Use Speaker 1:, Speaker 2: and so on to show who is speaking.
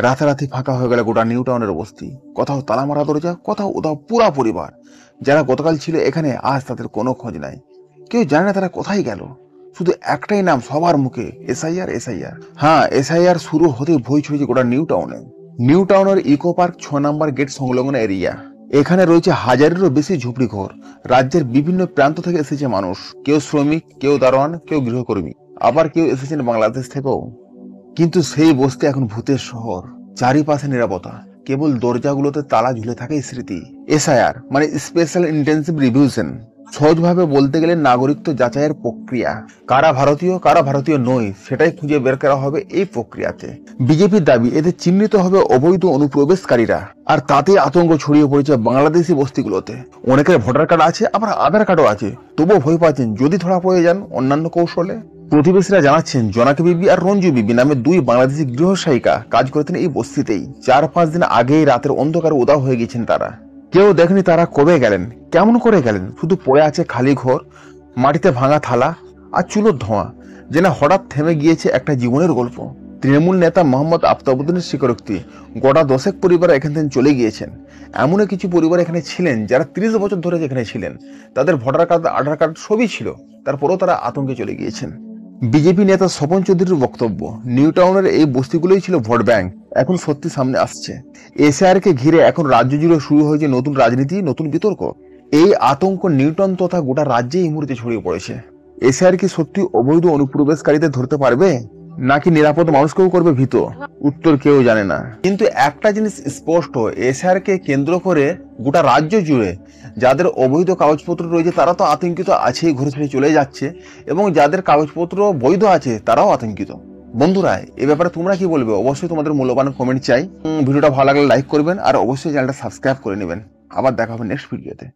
Speaker 1: রাতারাতি ফাঁকা হয়ে গেল গোটা নিউ টাউনের বস্তি। কোথাও তালা মারা দরজা, কোথাও উধাও পুরা পরিবার। যারা গতকাল ছিল এখানে আজ তাদের কোনো খোঁজ নাই। কেউ জানে না তারা কোথায় গেল। শুধু একটাই নাম সবার মুখে, এসআইআর এসআইআর। হ্যাঁ, এসআইআর শুরু হতে ভয় ছড়িয়েছে গোটা নিউ টাউনে। নিউ টাউনের ইকো পার্ক 6 নম্বর গেট সংলগ্ন এরিয়া। এখানে রয়েছে হাজারেরও বেশি ঝুপড়ি ঘর। রাজ্যের বিভিন্ন প্রান্ত থেকে এসেছে মানুষ। কেউ শ্রমিক, কেউ দারোয়ান, কেউ গৃহকর্মী, আবার কেউ এসেছেন বাংলাদেশ থেকেও। কিন্তু সেই বস্তি এখন ভূতের শহর। চারিপাশে নিরাপত্তা, কেবল দরজাগুলোতে তালা ঝুলে থাকে স্মৃতি। এসআইআর মানে স্পেশাল ইন্টেন্সিভ রিভিউশন। সহজভাবে বলতে গেলে নাগরিকত্ব যাচাইয়ের প্রক্রিয়া। কারা ভারতীয়, কারা ভারতীয় নয়, সেটাই খুঁজে বের করা হবে এই প্রক্রিয়াতে। বিজেপির দাবি এতে চিহ্নিত হবে অবৈধ অনুপ্রবেশকারীরা। আর তাতে আতঙ্ক ছড়িয়ে পড়েছে বাংলাদেশি বস্তিগুলোতে। অনেকের ভোটার কার্ড আছে, আবার আধার কার্ডও আছে, তবুও ভয় পাচ্ছেন যদি ধরা পড়ে যান অন্যান্য কৌশলে। প্রতিবেশীরা জানাচ্ছেন জোনাকি বিবি আর রঞ্জু বিবি নামে 2 বাংলাদেশি গৃহসহায়িকা কাজ করতেন এই বস্তিতেই। 4-5 দিন আগেই রাতের অন্ধকারে উধাও হয়ে গেছেন তারা। কেউ দেখেনি তারা কবে গেলেন, কেমন করে গেলেন। শুধু পড়ে আছে খালি ঘর, মাটিতে ভাঙা থালা আর চুলোর ধোঁয়া। যেন হঠাৎ থেমে গিয়েছে একটা জীবনের গল্প। তৃণমূল নেতা মোহাম্মদ আফতাবউদ্দিনের স্বীকারোক্তি, গোটা 10 পরিবার এখান থেকে চলে গিয়েছেন। এমনও কিছু পরিবার এখানে ছিলেন যারা 30 বছর ধরে এখানে ছিলেন। তাদের ভোটার কার্ড, আধার কার্ড সবই ছিল, তারপরেও তারা আতঙ্কে চলে গিয়েছেন। বিজেপি নেতা স্বপন চৌধুরীর বক্তব্য, নিউ টাউনের এই বস্তিগুলোই ছিল ভোট ব্যাংক, এখন সত্যি সামনে আসছে। এসআইআর কে ঘিরে এখন রাজ্য জুড়ে শুরু হয়েছে নতুন রাজনীতি, নতুন বিতর্ক। এই আতঙ্ক নিউ টাউন তথা গোটা রাজ্যে এই মুহূর্তে ছড়িয়ে পড়েছে। এসআইআর কি সত্যি অবৈধ অনুপ্রবেশকারীদের ধরতে পারবে, নাকি নিরাপদ মানুষকেও করবে ভীত? উত্তর কেউ জানে না। কিন্তু একটা জিনিস স্পষ্ট, এসআইআর কে কেন্দ্র করে গোটা রাজ্য জুড়ে যাদের অবৈধ কাগজপত্র রয়েছে তারা তো আতঙ্কিত আছেই, ঘুরে ছেড়ে চলে যাচ্ছে, এবং যাদের কাগজপত্র বৈধ আছে তারাও আতঙ্কিত। বন্ধুরা, এ ব্যাপারে তোমরা কি বলবে? অবশ্যই তোমাদের মূল্যবান কমেন্ট চাই। ভিডিওটা ভালো লাগলে লাইক করবেন আর অবশ্যই চ্যানেলটা সাবস্ক্রাইব করে নেবেন। আবার দেখা হবে নেক্সট ভিডিওতে।